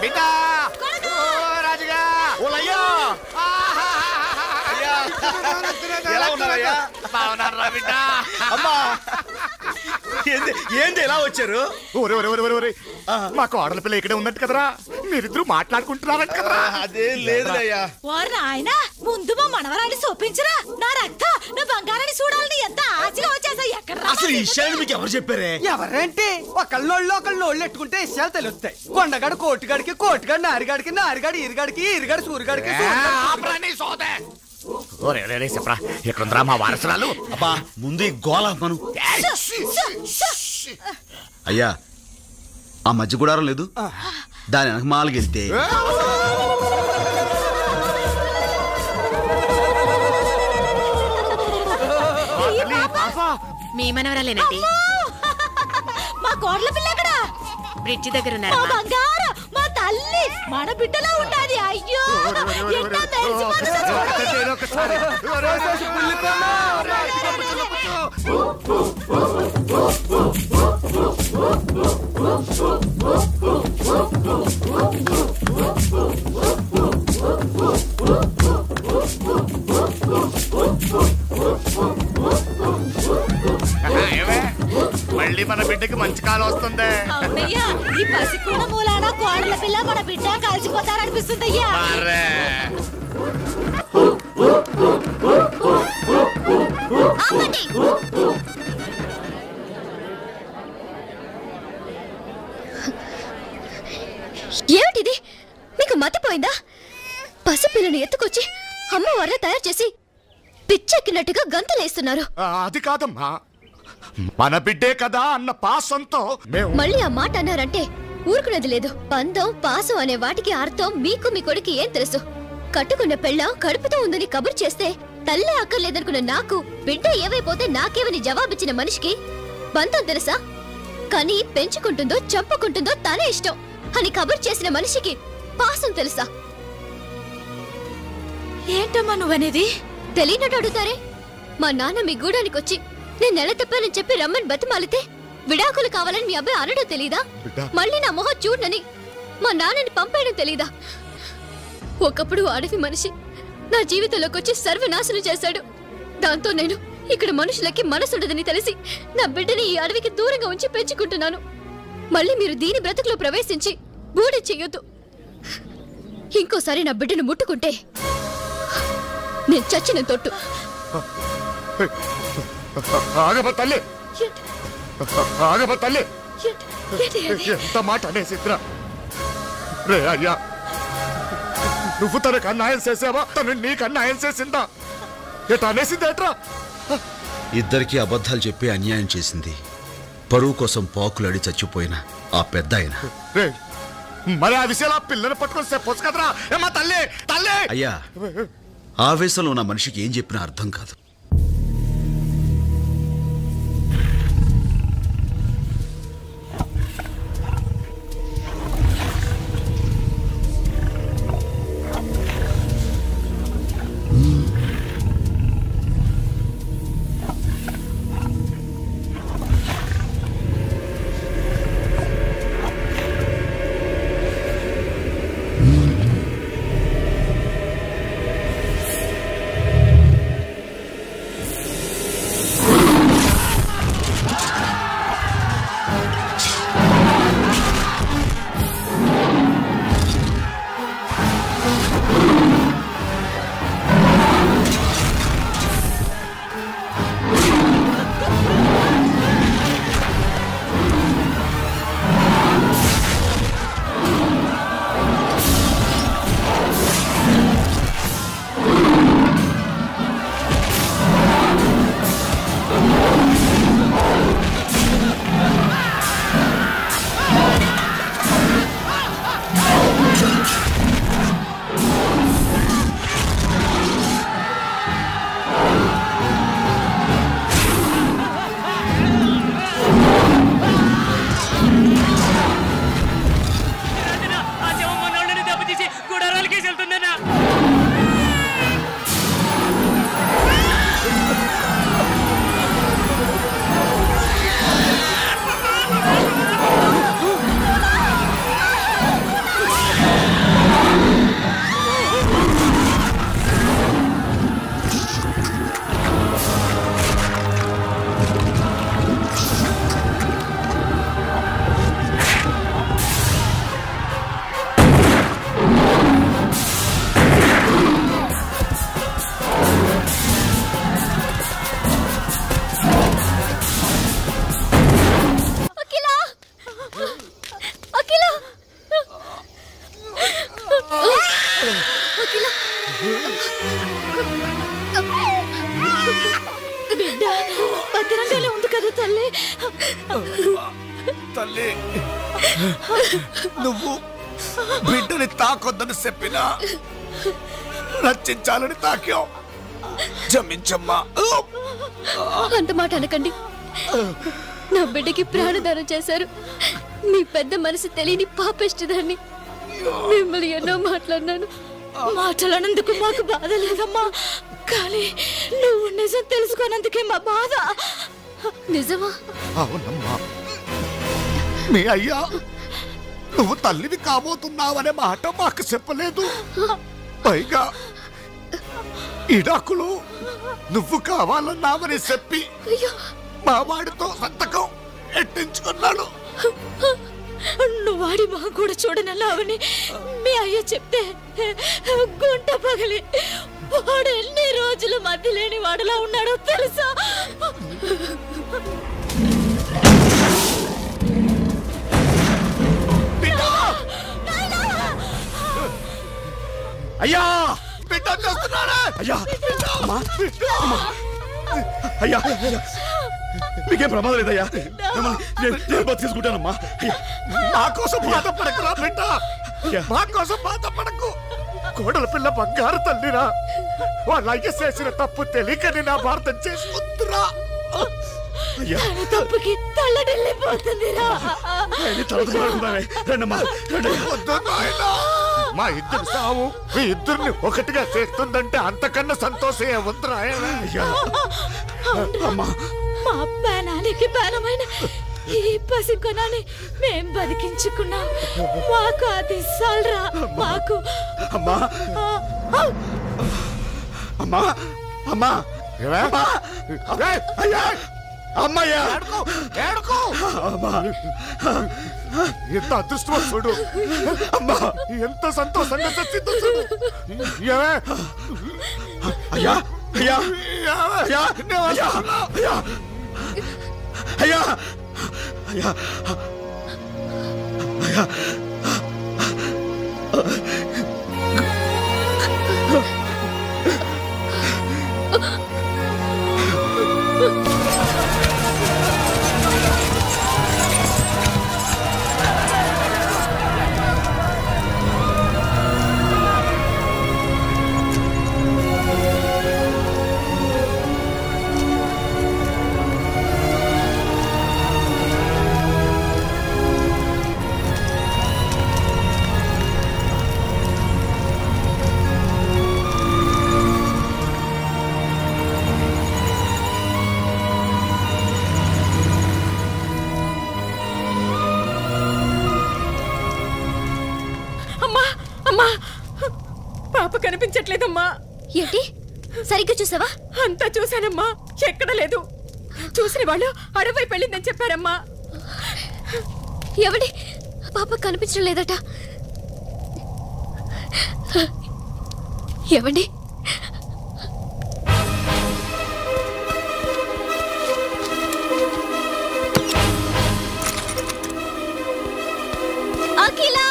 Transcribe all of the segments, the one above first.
బిడ్డా రాజుగా ఎలా ఉన్నారయ్యా? బాగున్నారా బిడ్డ? అమ్మా ఏంది ఎలా వచ్చారు? మా కోడల పిల్ల ఇక్కడే ఉన్నట్టు కదరా, మీరిద్దరు మాట్లాడుకుంటున్నారంట కదరా? అదేం లేదుయ్యా. ఆయన ముందు మా మనవరాన్ని చూపించరా, నా రక్త నా బంగారాన్ని చూడాలని ఎంత ఆశగా వచ్చేసా. ఎక్కడ అసలు ఈ విషయాన్ని మీకు ఎవరు చెప్పారే? ఎవరంటే ఒకళ్ళోళ్ళు ఎట్టుకుంటే విషయాలు తెలుస్తాయి. కొండగాడు కోటిగాడికి, కోటిగాడు నారిగాడికి, నారిగాడు ఇరుగాడికి, ఇరుగాడు సూరిగాడికి. చెప్పరా ఎక్కడుందిరా మా వారసురాలు? అబ్బా ముందు ఈ గోళ మనం. అయ్యా ఆ మధ్య గుడారం లేదు, దాని వెనక మాలకెళ్తే మీ మనవరాలేనండి. మా కోడల పిల్ల ఎక్కడ? బ్రిడ్జి దగ్గర ఉన్నారు. మా బంగారు, మా తల్లి, మన బిడ్డలా ఉండాలి. అయ్యో మళ్ళీ మన బిడ్డకి మంచి కాలం వస్తుంది. అవునయ్యా, ఈ పసికూడ మూలాన కోడల పిల్ల మన బిడ్డ కలిసిపోతారనిపిస్తుందయ్యా. ఏమిటిది? మీకు మతిపోయిందా? పసిపిల్లని ఎత్తుకొచ్చి అమ్మవారిని తయారు చేసి పిచ్చెక్కినట్టుగా గంతులేస్తున్నారు. అది కాదమ్మా, మన బిడ్డే కదా అన్న పాసంతో మళ్ళీ ఆ మాట అన్నారంటే ఊరుకునేది లేదు. పందం పాసం అనే వాటికి అర్థం మీకు మీ కొడుకు ఏం తెలుసు? కట్టుకున్న పెళ్ళాం కడుపుతో ఉందని కబురు చేస్తే తల్లే అక్కర్లేదనుకున్న నాకు బిడ్డ ఏవైపోతే నాకేమని జవాబిచ్చిన మనిషికి బంధం తెలుసా? కానీ పెంచుకుంటుందో చంపుకుంటుందో తనే ఇష్టం అని కబురు చేసిన మనిషికి పాసం తెలుసా? ఏంటమ్మా నువ్వనేది? తెలియనట్టు అడుగుతారే. మా నాన్న మీ గూడానికి వచ్చి నేను నెల తప్పానని చెప్పి రమ్మని బతిమాలితే విడాకులు కావాలని మీ అబ్బాయి అనడం తెలీదా? మళ్ళీ నా మొహం చూడనని మా నాన్నని పంపేయడం తెలీదా? ఒకప్పుడు అడవి మనిషి నా జీవితంలోకి వచ్చి సర్వనాశనం చేశాడు. దాంతో నేను ఇక్కడ మనుషులకి మనసుండదని తెలిసి నా బిడ్డని ఈ అడవికి దూరంగా ఉంచి పెంచుకుంటున్నాను. మళ్ళీ మీరు దీని బ్రతుకులో ప్రవేశించి బూడి చెయ్యొద్దు. ఇంకోసారి నా బిడ్డను ముట్టుకుంటే నేను చచ్చిన తొట్టు. ఎంత మాట అనేసిద్రా రే అయ్యా. నువ్వు తనకు అన్యాయం చేసావా, తను నీకు అన్యాయం చేసిందా? ఎట అనేసిందేట్రా? ఇద్దరికి అబద్ధాలు చెప్పి అన్యాయం చేసింది పరువు కోసం పాకులాడి చచ్చిపోయిన ఆ పెద్ద ఆయన. మరి ఆ విషయాలు ఆ పిల్లని పట్టుకొని చెప్పొచ్చు కదరా. ఏమా తల్లి తల్లి. అయ్యా ఆవేశంలో ఉన్న మనిషికి ఏం చెప్పినా అర్థం కాదు. తల్లి తల్లి నువ్వు బిడ్డని తాకొద్దని చెప్పినా రక్షించాలని తాకావు. క్షమించమ్మా. అంత మాట అనకండి. నా బిడ్డకి ప్రాణదానం చేశారు. మీ పెద్ద మనసు తెలియని పాపిష్టిదాన్ని. మిమ్మల్ని ఎన్నో మాట్లాడినాను. మాటలన్నందుకు మాకు బాధ లేదమ్మా, కానీ నువ్వు నిజం తెలుసుకోనందుకే మా బాధ. నిజమా? అవునమ్మా. మీ అయ్యా నువ్వు తల్లివి కాబోతున్నావనే మాట మాకు చెప్పలేదు. పైగా ఇడాకులు నువ్వు కావాలన్నావని చెప్పి మా వాడితో సంతకం ఎట్టించుకున్నాడు. నువ్వు వాడి మా కూడా చూడనన్నావని మీ అయ్య చెప్తే గుంట పగిలి వాడు ఎన్ని రోజులు మధ్య లేని వాడులా ఉన్నాడో తెలుసా? అయ్యా బిడ్డ చేస్తున్నాడా? అయ్యా అయ్యా మీకేం ప్రమాదం లేదయ్యా. నేను బతికేసుకుంటానమ్మా. మా కోసం బాధపడకురా బిడ్డ, మా కోసం బాధపడకు. కోడల పిల్ల బంగారు తల్లిరా. వాళ్ళ అయ్య చేసిన తప్పు తెలియకని నా భారతం చేసుకుంటురా. తప్పుకి తల్లడిల్లిపోతుందిరా. మా ఇద్దరు సావు మీ ఇద్దరిని ఒకటిగా చేస్తుందంటే అంతకన్నా సంతోషం ఏముందిరా? మా ప్రాణానికి ప్రాణమైన ఈ పసికొనాన్ని మేం బతికించుకున్నాం. మాకు అది సాల్రా. మాకు అమ్మా అమ్మా అమ్మా అయ్యా అమ్మయ్యా ఎంత అదృష్టవంతుడు, అమ్మా ఎంత సంతోషంగా చచ్చిందో చూడు. అయ్యా అయ్యా అయ్యా అయ్యా అయ్యా అయ్యా అయ్యా కనిపించట్లేదమ్మా. ఏంటి? సరిగ్గా చూసావా? అంతా చూశానమ్మా, ఎక్కడ లేదు. చూసిన వాళ్ళు అడవి వెళ్ళిందని చెప్పారమ్మా. ఎవడి పాప కనిపించడం లేదట. ఎవండి? అఖిలా!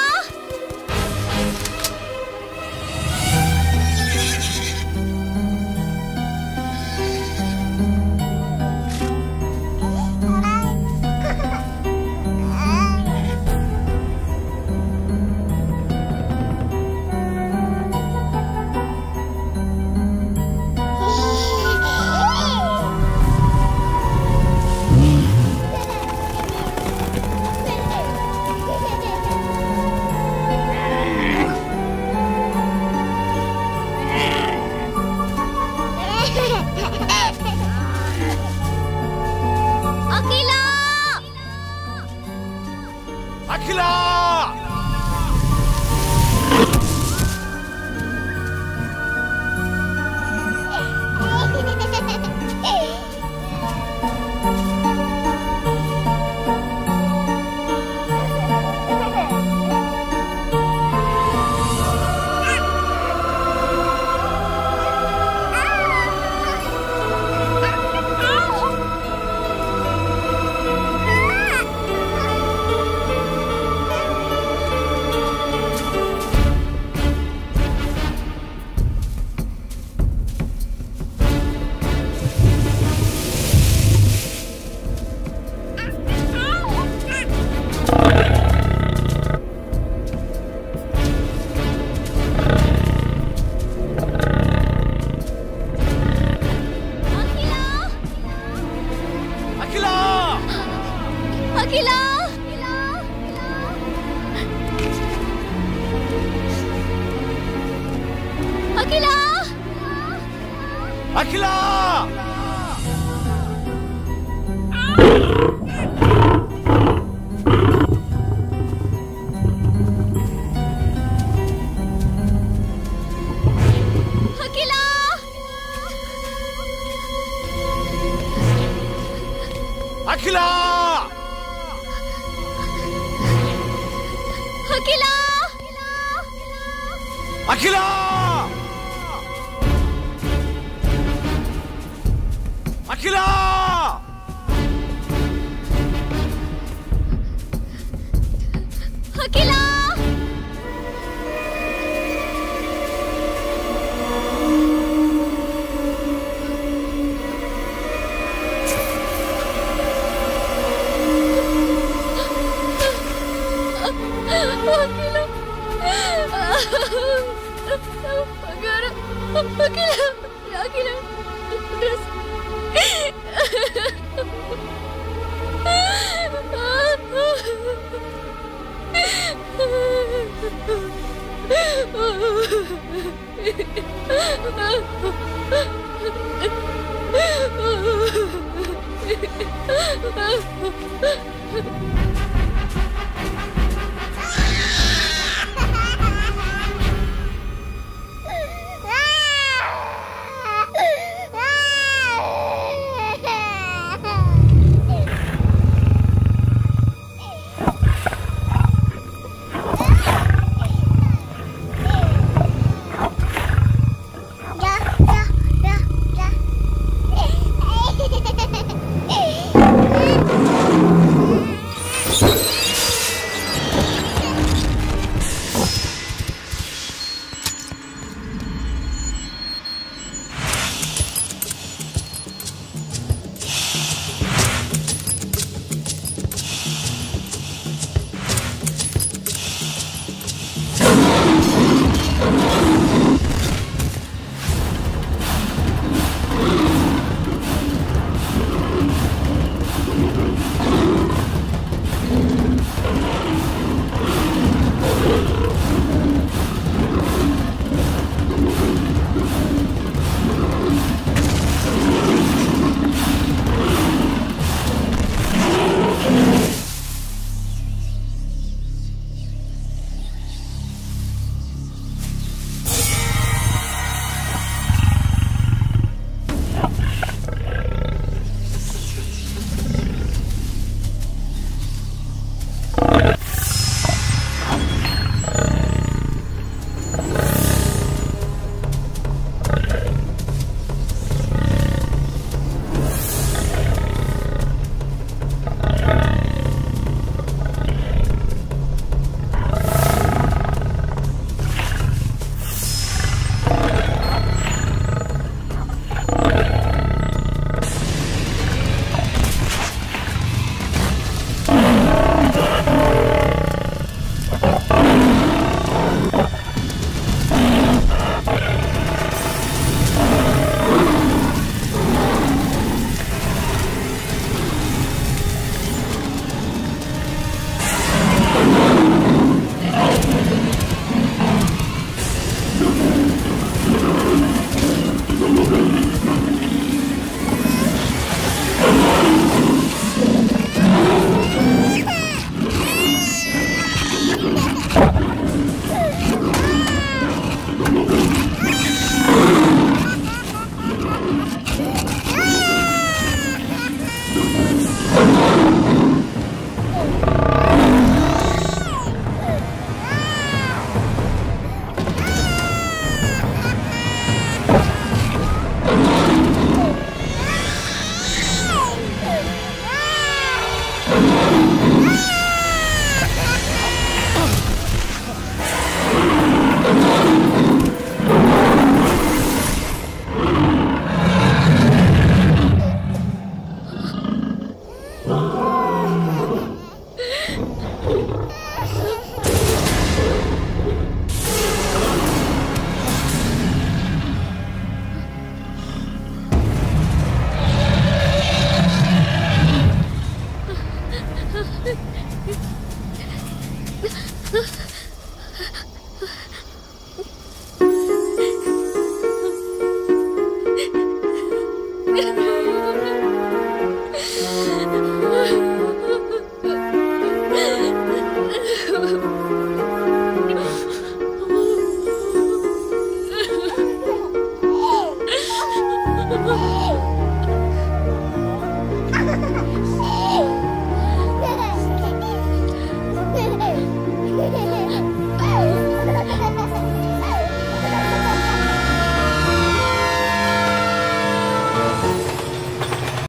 అఖిలా అఖిలా అఖిలా అఖిలా అఖిలా అఖిలా